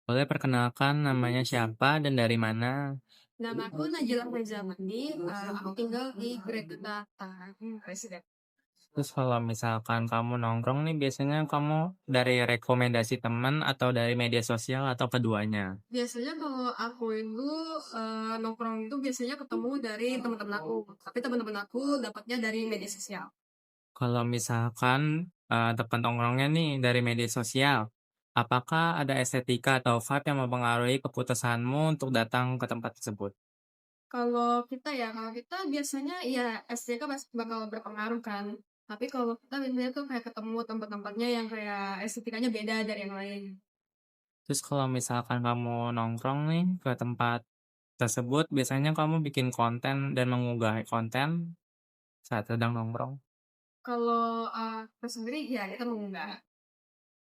Boleh perkenalkan namanya siapa dan dari mana? Nama aku Najila Faizamani, aku tinggal di Grekita Presiden. Terus kalau misalkan kamu nongkrong nih biasanya kamu dari rekomendasi teman atau dari media sosial atau keduanya? Biasanya kalau aku itu nongkrong itu biasanya ketemu dari teman-teman aku, tapi teman-teman aku dapatnya dari media sosial. Kalau misalkan tempat nongkrongnya nih dari media sosial, apakah ada estetika atau vibe yang mempengaruhi keputusanmu untuk datang ke tempat tersebut? Kalau kita biasanya ya SDK bakal berpengaruh kan. Tapi kalau kita biasanya tuh kayak ketemu tempat-tempatnya yang kayak estetikanya beda dari yang lain. Terus kalau misalkan kamu nongkrong nih ke tempat tersebut, biasanya kamu bikin konten dan mengunggah konten saat sedang nongkrong? Kalau aku sendiri ya kita mengunggah.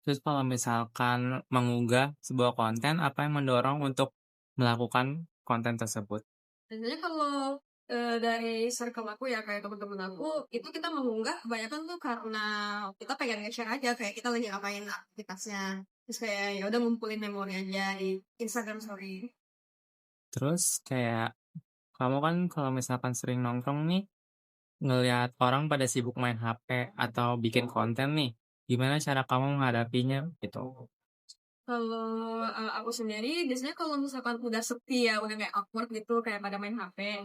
Terus kalau misalkan mengunggah sebuah konten, apa yang mendorong untuk melakukan konten tersebut? Biasanya kalau dari circle aku ya kayak teman-teman aku itu kita mengunggah kebanyakan tuh karena kita pengen nge-share aja kayak kita lagi ngapain aktivitasnya. Terus kayak ya udah ngumpulin memori aja di Instagram Story. Terus kayak kamu kan kalau misalkan sering nongkrong nih, ngelihat orang pada sibuk main HP atau bikin konten nih, gimana cara kamu menghadapinya gitu? Kalau aku sendiri biasanya kalau misalkan udah sepi ya, udah kayak awkward gitu kayak pada main HP.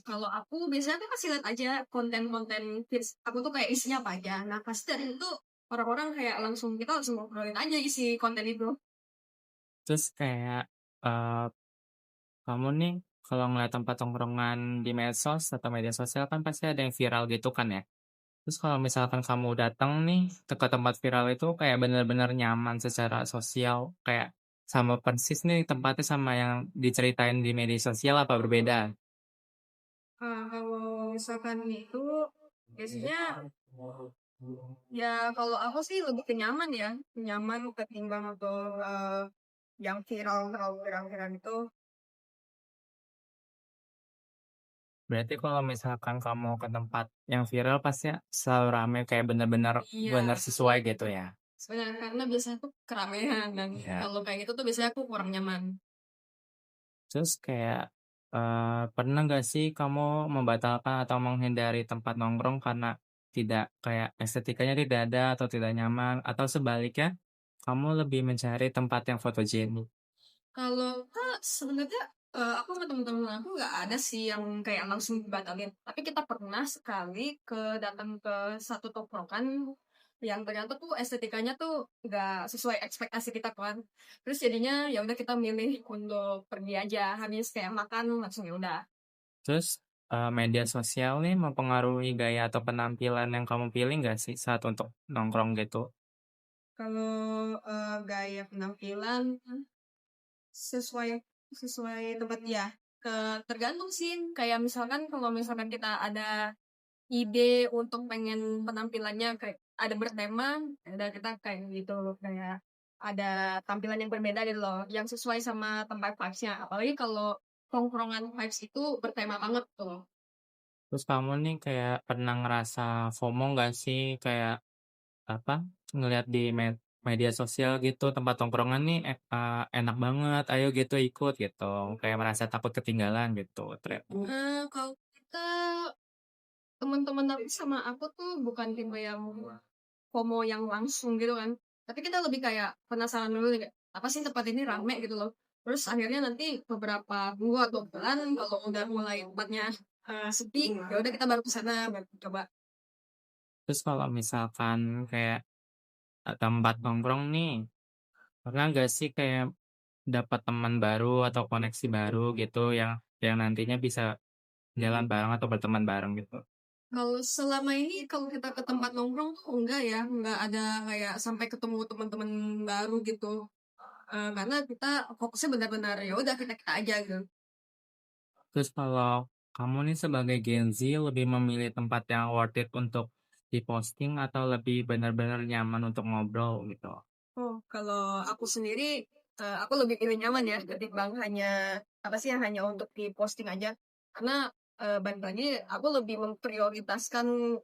Kalau aku biasanya tuh kasih lihat aja konten-konten feeds aku tuh kayak isinya apa aja. Nah pasti dari itu orang-orang kayak langsung kita langsung ngobrolin aja isi konten itu. Terus kayak eh, kamu nih kalau ngeliat tempat tongkrongan di medsos atau media sosial kan pasti ada yang viral gitu kan ya? Terus kalau misalkan kamu datang nih ke tempat viral itu kayak bener-bener nyaman secara sosial, kayak sama persis nih tempatnya sama yang diceritain di media sosial apa berbeda? Kalau misalkan itu biasanya ya kalau aku sih lebih ke nyaman ya, nyaman ketimbang atau yang viral itu. Berarti kalau misalkan kamu ke tempat yang viral pasti selalu rame kayak bener-bener bener Iya, sesuai gitu ya? sebenarnya karena biasanya tuh keramaian dan Ya. kalau kayak gitu tuh biasanya aku kurang nyaman. Terus kayak pernah nggak sih kamu membatalkan atau menghindari tempat nongkrong karena tidak kayak estetikanya tidak ada atau tidak nyaman atau sebaliknya kamu lebih mencari tempat yang fotogenik? Kalau sebenarnya aku sama temen-temen aku nggak ada sih yang kayak langsung dibatalin. Tapi kita pernah sekali datang ke satu tongkrongan yang ternyata tuh estetikanya tuh nggak sesuai ekspektasi kita kan. Terus jadinya ya udah kita milih untuk pergi aja. Habis kayak makan langsung ya udah. Terus media sosial nih mempengaruhi gaya atau penampilan yang kamu pilih nggak sih saat untuk nongkrong gitu? Kalau gaya penampilan sesuai sesuai tempat ya. Tergantung sih. Kayak misalkan kalau misalkan kita ada ide untuk pengen penampilannya kayak ada bertema, ya udah kita kayak gitu kayak ada tampilan yang berbeda gitu loh, yang sesuai sama tempat vibes-nya. Apalagi kalau tongkrongan vibes itu bertema banget tuh. Terus kamu nih kayak pernah ngerasa FOMO nggak sih kayak apa ngelihat di media sosial gitu tempat tongkrongan nih enak banget, ayo gitu ikut gitu, kayak merasa takut ketinggalan gitu. Kalau kita teman-teman aku sama aku tuh bukan tipe yang FOMO yang langsung gitu kan. Tapi kita lebih kayak penasaran dulu nih, kayak, apa sih tempat ini rame gitu loh. Terus akhirnya nanti beberapa minggu atau bulan kalau udah mulai tempatnya sepi, ya udah kita baru ke sana baru coba. Terus kalau misalkan kayak tempat nongkrong nih, pernah nggak sih kayak dapat teman baru atau koneksi baru gitu yang nantinya bisa jalan bareng atau berteman bareng gitu? Kalau selama ini kalau kita ke tempat nongkrong tuh enggak ya, enggak ada kayak sampai ketemu teman-teman baru gitu. Karena kita fokusnya benar-benar ya udah kita-kita aja gitu. Terus kalau kamu nih sebagai Gen Z lebih memilih tempat yang worth it untuk diposting atau lebih benar-benar nyaman untuk ngobrol gitu? Oh, kalau aku sendiri, aku lebih pilih nyaman ya ketimbang hanya apa sih yang hanya untuk di-posting aja. Karena, balik lagi aku lebih memprioritaskan,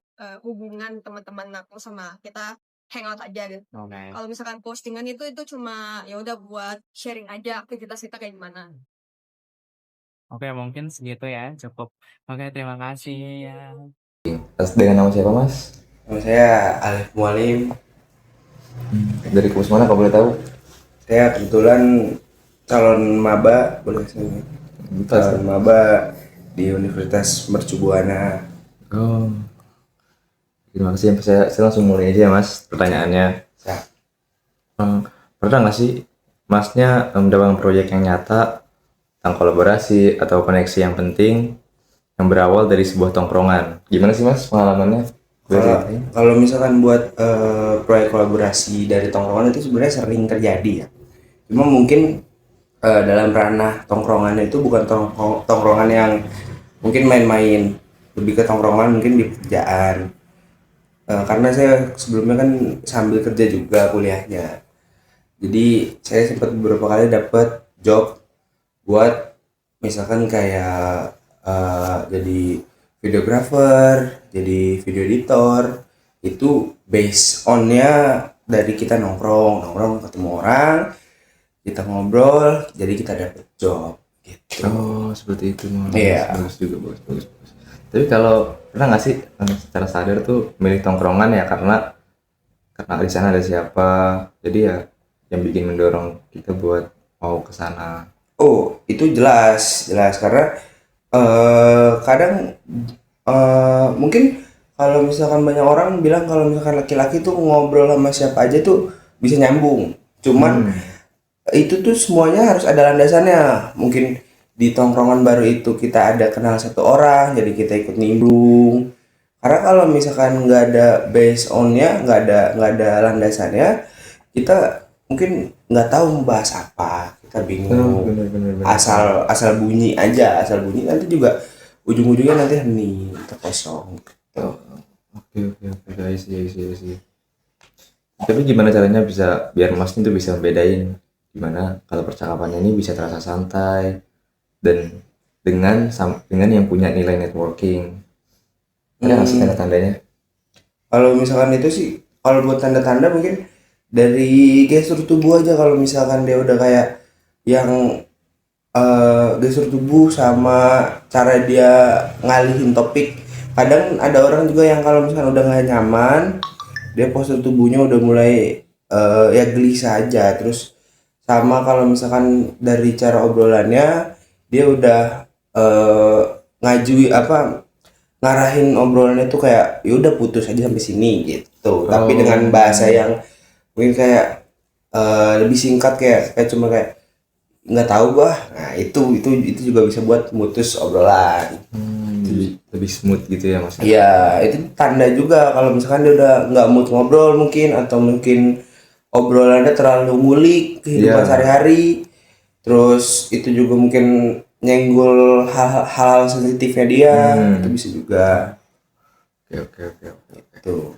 hubungan teman-teman aku sama kita. hangout aja gitu. Oke. Kalau misalkan postingan itu cuma ya udah buat sharing aja aktivitas kita kayak gimana. Oke, mungkin segitu ya, cukup. Oke, terima kasih ya. Dengan nama siapa mas? Nama saya Alif Mualim. Dari kampus mana kalau boleh tahu? Saya kebetulan calon maba, boleh saya calon maba di Universitas Mercu Buana. Oh, terima kasih. Saya langsung mulai aja ya mas pertanyaannya. Ya. Pernah nggak sih masnya mendapatkan proyek yang nyata tentang kolaborasi atau koneksi yang penting yang berawal dari sebuah tongkrongan? Gimana sih mas pengalamannya? Kalau misalkan buat proyek kolaborasi dari tongkrongan itu sebenarnya sering terjadi ya. Cuma mungkin dalam ranah tongkrongan itu bukan tongkrongan yang mungkin main-main, lebih ke tongkrongan mungkin di pekerjaan. Karena saya sebelumnya kan sambil kerja juga kuliahnya, jadi saya sempat beberapa kali dapat job buat misalkan kayak jadi videographer, jadi video editor. Itu based onnya dari kita nongkrong ketemu orang, kita ngobrol, jadi kita dapet job gitu. Oh seperti itu mas. Iya. Bagus juga, bagus. Tapi kalau pernah nggak sih secara sadar tuh milih tongkrongan ya karena di sana ada siapa, jadi ya yang bikin mendorong kita buat mau ke sana. Oh itu jelas karena kadang mungkin kalau misalkan banyak orang bilang kalau misalkan laki-laki tuh ngobrol sama siapa aja tuh bisa nyambung, cuman itu tuh semuanya harus ada landasannya. Mungkin di tongkrongan baru itu kita ada kenal satu orang, jadi kita ikut nimbrung. Karena kalau misalkan nggak ada base onnya, nggak ada landasannya, kita mungkin nggak tahu membahas apa, kita bingung. Bener. Asal bunyi aja, nanti juga ujung-ujungnya nanti hening, kita kosong. Oke, I see. Tapi gimana caranya bisa biar masnya tuh bisa membedain gimana kalau percakapannya ini bisa terasa santai dan dengan yang punya nilai networking? Ada nggak sih tanda-tandanya? Kalau misalkan itu sih, kalau buat tanda-tanda mungkin dari gestur tubuh aja. Kalau misalkan dia udah kayak yang gestur tubuh sama cara dia ngalihin topik. Kadang ada orang juga yang kalau misalkan udah nggak nyaman, dia postur tubuhnya udah mulai ya gelisah aja. Terus sama kalau misalkan dari cara obrolannya dia udah ngarahin obrolannya tuh kayak ya udah putus aja sampai sini gitu. Tapi dengan bahasa yang mungkin kayak lebih singkat, kayak cuma kayak nggak tahu bah. Nah itu juga bisa buat mutus obrolan. Lebih smooth gitu ya mas? Iya, itu tanda juga kalau misalkan dia udah nggak mood ngobrol mungkin, atau mungkin obrolannya terlalu ngulik kehidupan sehari-hari. Terus itu juga mungkin nyenggol hal-hal sensitifnya dia, itu bisa juga. Oke. Itu.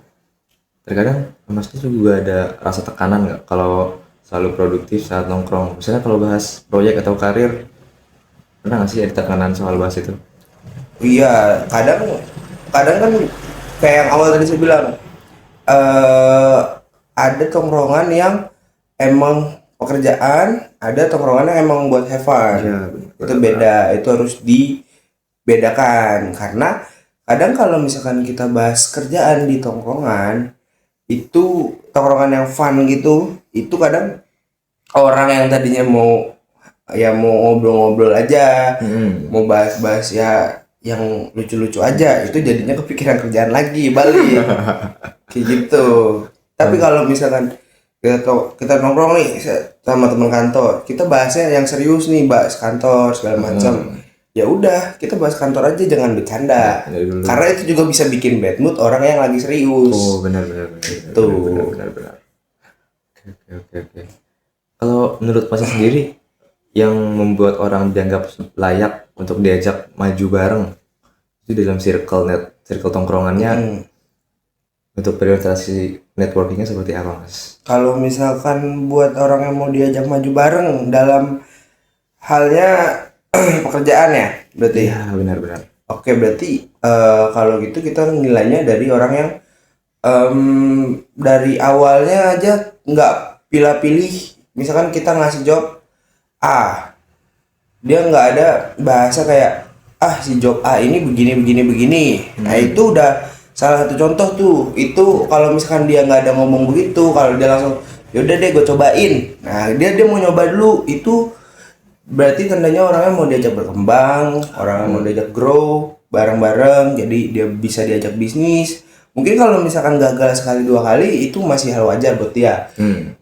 Terkadang masnya juga ada rasa tekanan nggak kalau selalu produktif saat nongkrong? Misalnya kalau bahas proyek atau karir, pernah nggak sih ada tekanan soal bahas itu? Iya, kadang kan kayak yang awal tadi saya bilang, ada tongkrongan yang emang pekerjaan, ada tongkrongan yang emang buat have fun. Ya, Itu beda, itu harus dibedakan. Karena kadang kalau misalkan kita bahas kerjaan di tongkrongan, itu tongkrongan yang fun gitu, itu kadang orang yang tadinya mau ngobrol-ngobrol aja, mau bahas-bahas ya yang lucu-lucu aja, itu jadinya kepikiran kerjaan lagi, balik kayak gitu. Tapi kalau misalkan kita nongkrong nih sama teman kantor, kita bahasnya yang serius nih, bahas kantor segala macam. Ya udah, kita bahas kantor aja, jangan bercanda. Karena itu juga bisa bikin bad mood orang yang lagi serius. Oh benar. Itu. Benar. Oke. Kalau menurut Mas sendiri, yang membuat orang dianggap layak untuk diajak maju bareng itu dalam circle tongkrongannya, untuk prioritasasi networkingnya seperti apa mas? Kalau misalkan buat orang yang mau diajak maju bareng dalam halnya pekerjaan ya berarti? Ya benar. Oke, berarti kalau gitu kita nilainya dari orang yang dari awalnya aja nggak pilih-pilih. Misalkan kita ngasih job A, dia nggak ada bahasa kayak si job A ini begini begini begini. Nah itu udah salah satu contoh tuh. Itu kalau misalkan dia nggak ada ngomong begitu, kalau dia langsung yaudah deh gue cobain. Nah dia mau nyoba dulu, itu berarti tandanya orangnya mau diajak berkembang, orangnya mau diajak grow bareng-bareng, jadi dia bisa diajak bisnis. Mungkin kalau misalkan gagal sekali dua kali itu masih hal wajar buat dia.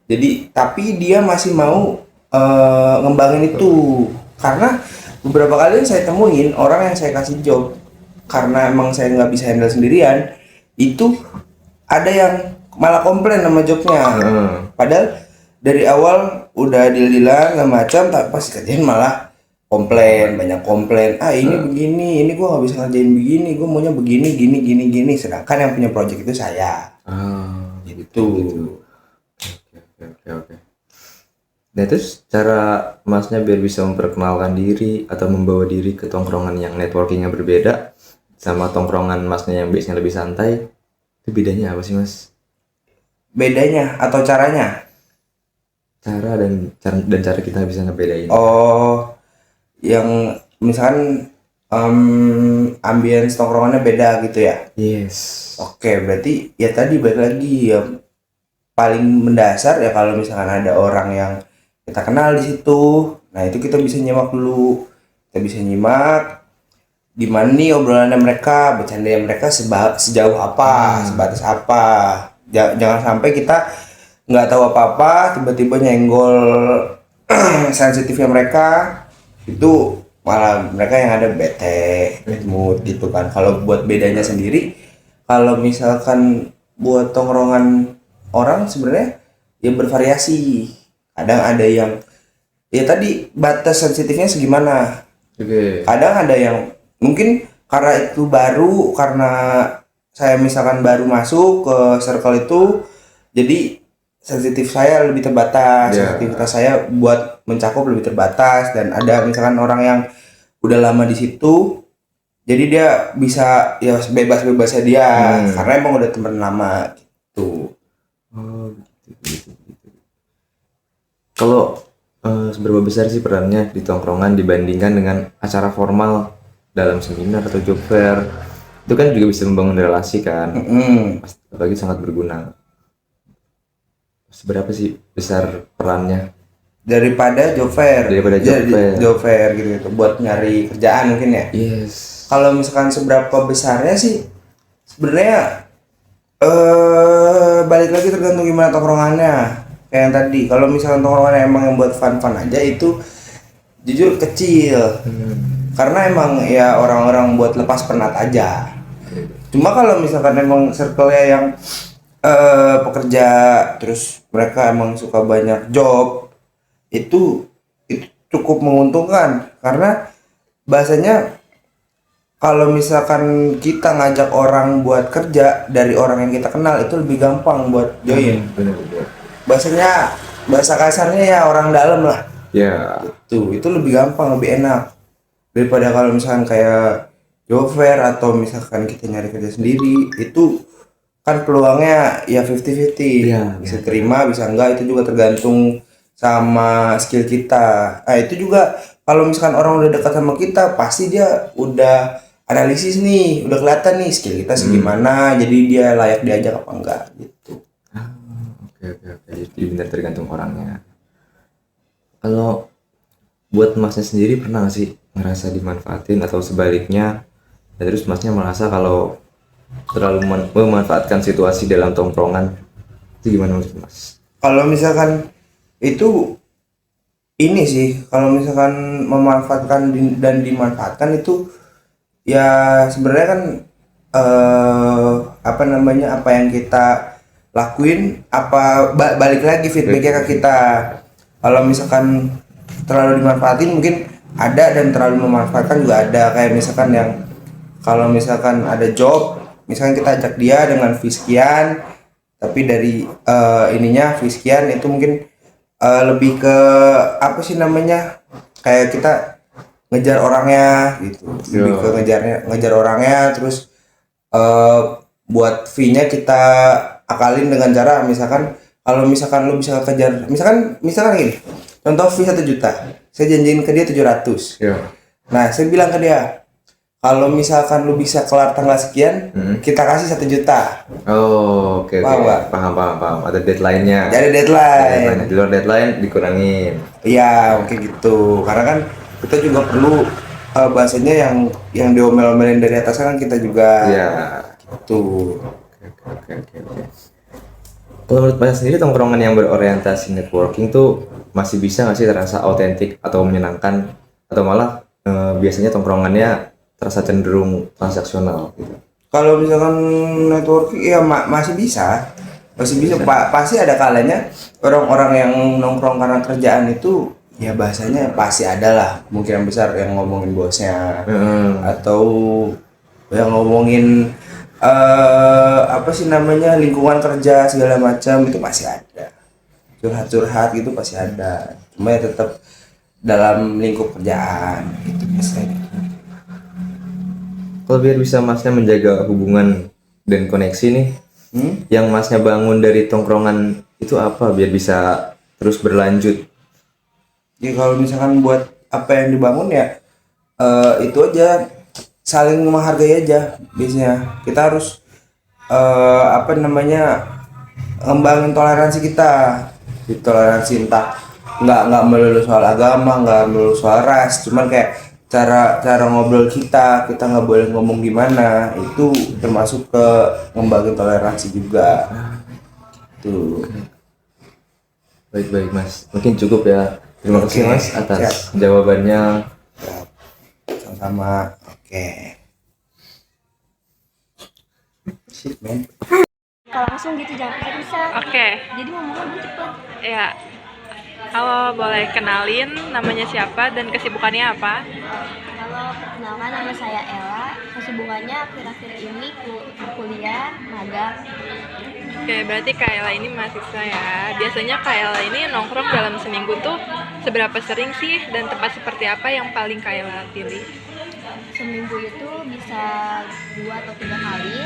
Jadi tapi dia masih mau ngembangin itu, karena beberapa kali yang saya temuin orang yang saya kasih job karena emang saya nggak bisa handle sendirian, itu ada yang malah komplain sama jobnya. Padahal dari awal udah deal-dealan nggak macam, tapi pas kerjain malah komplain, banyak komplain. Ini begini, ini gua nggak bisa ngerjain begini, gua maunya begini, gini, gini, gini. Sedangkan yang punya project itu saya. Gitu. Oke. Nah terus cara masnya biar bisa memperkenalkan diri atau membawa diri ke tongkrongan yang networkingnya berbeda sama tongkrongan masnya yang biasanya lebih santai, itu bedanya apa sih mas? Bedanya atau caranya? Cara kita bisa ngebedain. Yang misalkan ambience tongkrongannya beda gitu ya? Yes. Oke, berarti ya tadi balik lagi ya, paling mendasar ya kalau misalkan ada orang yang kita kenal di situ, nah itu kita bisa nyimak dulu, kita bisa nyimak di mana nih obrolannya mereka, bercandanya mereka sejauh apa, sebatas apa. Jangan sampai kita nggak tahu apa-apa, tiba-tiba nyenggol sensitifnya mereka, itu malah mereka yang ada bete, bad mood gitu kan. Kalau buat bedanya sendiri, kalau misalkan buat tongkrongan orang sebenarnya ya bervariasi. Kadang ada yang ya tadi batas sensitifnya segimana. Kadang ada yang mungkin karena itu baru, karena saya misalkan baru masuk ke circle itu, jadi sensitif saya lebih terbatas, sensitivitas saya buat mencakup lebih terbatas. Dan ada misalkan orang yang udah lama di situ, jadi dia bisa ya bebas-bebasnya dia, karena emang udah temen lama gitu. Kalau seberapa besar sih perannya di tongkrongan dibandingkan dengan acara formal dalam seminar atau job fair? Itu kan juga bisa membangun relasi kan, apalagi sangat berguna. Seberapa sih besar perannya daripada job fair? Job fair gitu buat nyari kerjaan mungkin ya. Yes. Kalau misalkan seberapa besarnya sih sebenarnya balik lagi tergantung gimana tongkrongannya. Kayak yang tadi, kalau misalkan tongkrongannya emang yang buat fun aja, itu jujur kecil. Karena emang ya orang-orang buat lepas penat aja. Cuma kalau misalkan emang circle-nya yang pekerja, terus mereka emang suka banyak job, itu cukup menguntungkan. Karena bahasanya kalau misalkan kita ngajak orang buat kerja dari orang yang kita kenal, itu lebih gampang buat join. Bahasanya, bahasa kasarnya ya orang dalam lah. Itu lebih gampang, lebih enak daripada kalau misalkan kayak job fair atau misalkan kita nyari kerja sendiri. Itu kan peluangnya ya 50-50, bisa terima bisa enggak, itu juga tergantung sama skill kita. Nah itu juga kalau misalkan orang udah dekat sama kita, pasti dia udah analisis nih, udah kelihatan nih skill kita segimana, jadi dia layak diajak apa enggak gitu. Oke. Jadi benar tergantung orangnya. Kalau buat masnya sendiri pernah nggak sih ngerasa dimanfaatin atau sebaliknya, dan terus masnya merasa kalau terlalu memanfaatkan situasi dalam tongkrongan, itu gimana menurut mas? Kalau misalkan itu ini sih, kalau misalkan memanfaatkan dan dimanfaatkan itu ya sebenarnya kan apa yang kita lakuin, balik lagi feedbacknya ke kita. Kalau misalkan terlalu dimanfaatin mungkin ada, dan terlalu memanfaatkan juga ada. Kayak misalkan yang kalau misalkan ada job, misalkan kita ajak dia dengan fee sekian, tapi dari ininya fee sekian, itu mungkin lebih ke apa sih namanya, kayak kita ngejar orangnya gitu, lebih ke ngejar orangnya, terus buat fee-nya kita akalin dengan cara misalkan kalau misalkan lu bisa kejar misalkan gini. Contoh fee 1 juta. Saya janjiin ke dia 700. Iya. Nah, saya bilang ke dia, kalau misalkan lu bisa kelar tanggal sekian, kita kasih 1 juta. Oh, oke. Paham nggak? Paham. Ada deadline-nya. Jadi deadline. Di luar deadline dikurangin. Iya, kayak gitu. Karena kan kita juga perlu bahasanya yang diomel-omelin dari atas kan kita juga Iya. gitu. Oke. Kalau menurut Mas sendiri tongkrongan yang berorientasi networking tuh masih bisa nggak sih terasa autentik atau menyenangkan, atau malah biasanya tongkrongannya terasa cenderung transaksional gitu? Kalau misalkan networking ya masih bisa. Pasti ada kalanya orang-orang yang nongkrong karena kerjaan itu ya bahasanya pasti ada lah kemungkinan besar yang ngomongin bosnya atau yang ngomongin apa sih namanya lingkungan kerja segala macam itu masih ada, curhat gitu pasti ada, cuma ya tetap dalam lingkup kerjaan gitu biasanya. Kalau biar bisa Masnya menjaga hubungan dan koneksi nih, yang Masnya bangun dari tongkrongan itu apa biar bisa terus berlanjut? Ya kalau misalkan buat apa yang dibangun ya itu aja, saling menghargai aja. Biasanya kita harus apa namanya ngembangin toleransi kita, di toleransi entah nggak melulu soal agama, nggak melulu soal ras, cuman kayak cara ngobrol kita nggak boleh ngomong gimana, itu termasuk ke ngembangin toleransi juga tuh. Baik Mas, mungkin cukup ya. Terima kasih Oke, Mas atas siap. jawabannya. Sama-sama. Oke. Shit, man. Kalau langsung gitu jangan pisah-pisah. Oke, Jadi ngomongnya lebih cepet. ya. Halo, boleh kenalin namanya siapa dan kesibukannya apa? Kalau perkenalkan, nama saya Ella. Kesibukannya akhir-akhir ini kuliah, magang. Oke, berarti Kak Ella ini mahasiswa ya. Biasanya Kak Ella ini nongkrong dalam seminggu tuh seberapa sering sih, dan tempat seperti apa yang paling Kak Ella pilih? Seminggu itu bisa 2 atau 3 kali.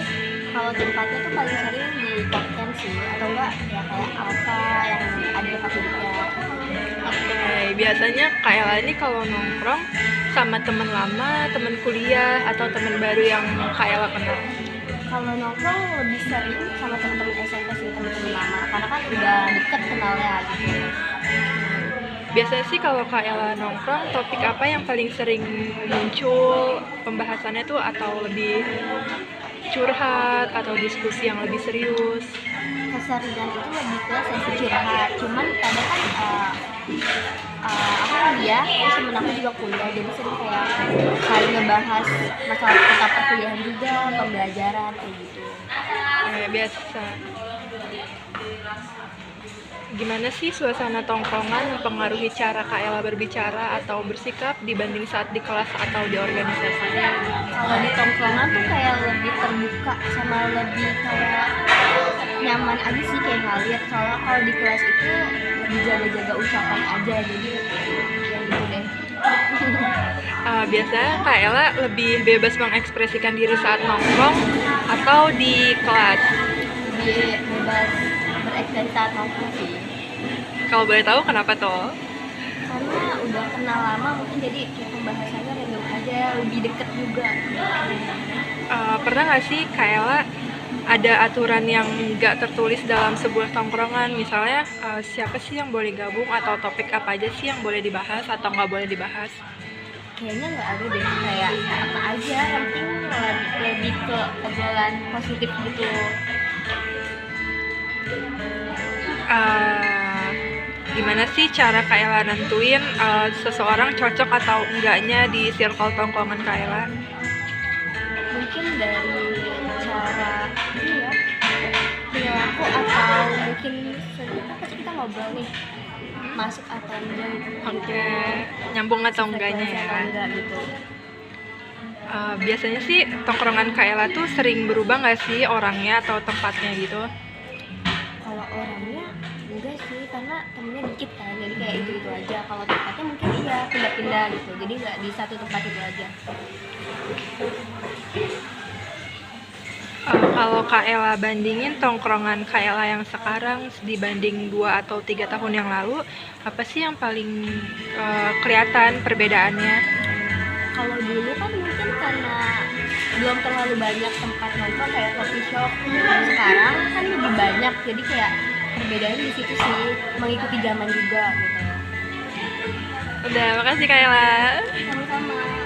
Kalau tempatnya tuh paling sering di Kopken sih, atau enggak ya kayak Alfa yang ada di Kapolda. Oke, biasanya Kak Ella ini kalau nongkrong sama teman lama, teman kuliah, atau teman baru yang Kak Ella kenal? Kalau nongkrong lebih sering sama teman-teman SMP sih, teman-teman lama, karena kan udah deket kenalnya gitu. Biasanya sih kalau Kak Ella nongkrong, topik apa yang paling sering muncul pembahasannya tuh, atau lebih curhat atau diskusi yang lebih serius? Keseringan itu lebih ke sesi curhat, cuman kadang kan aku kuliah, terus temen aku juga kuliah, jadi sering kayak saling ngebahas masalah tentang perkuliahan juga, pembelajaran kayak gitu. Biasa. Gimana sih suasana tongkrongan mempengaruhi cara Kak Ella berbicara atau bersikap dibanding saat di kelas atau di organisasi? Kalau di tongkrongan tuh kayak lebih terbuka sama lebih kayak nyaman aja sih, kayak ngalir. Soalnya kalau di kelas itu lebih jaga-jaga ucapan aja, jadi ya gitu deh. Biasanya Kak Ella lebih bebas mengekspresikan diri saat nongkrong atau di kelas? Lebih bebas berekspresi saat nongkrong sih. Kalau boleh tahu kenapa tuh? Karena udah kenal lama mungkin, jadi kayak pembahasannya random aja, lebih deket juga. Pernah nggak sih Kak Ella ada aturan yang nggak tertulis dalam sebuah tongkrongan? Misalnya siapa sih yang boleh gabung, atau topik apa aja sih yang boleh dibahas atau nggak boleh dibahas? Kayaknya nggak ada deh, kayak apa aja, yang penting lebih ke obrolan positif gitu. Gimana sih cara Kak Ella nentuin seseorang cocok atau enggaknya di circle tongkrongan Kak Ella? Mungkin dari cara ini ya, perilaku, atau mungkin pasti kita ngobrol nih, masuk atau enggak gitu. Oke, nyambung atau enggaknya ya? Atau enggak gitu. Biasanya sih tongkrongan Kak Ella tuh sering berubah nggak sih orangnya atau tempatnya gitu? Kalau orangnya enggak sih, karena temennya dikit kan, jadi kayak itu aja. Kalau tempatnya mungkin iya pindah-pindah gitu, jadi nggak di satu tempat itu aja. Kalau Kak Ella bandingin tongkrongan Kak Ella yang sekarang dibanding 2 atau 3 tahun yang lalu, apa sih yang paling kelihatan perbedaannya? Kalau dulu kan mungkin karena belum terlalu banyak tempat nongkrong kayak coffee shop. Sekarang kan lebih banyak, jadi kayak perbedaannya di situ sih, mengikuti zaman juga gitu. Udah, makasih Kak Ella. Sama-sama.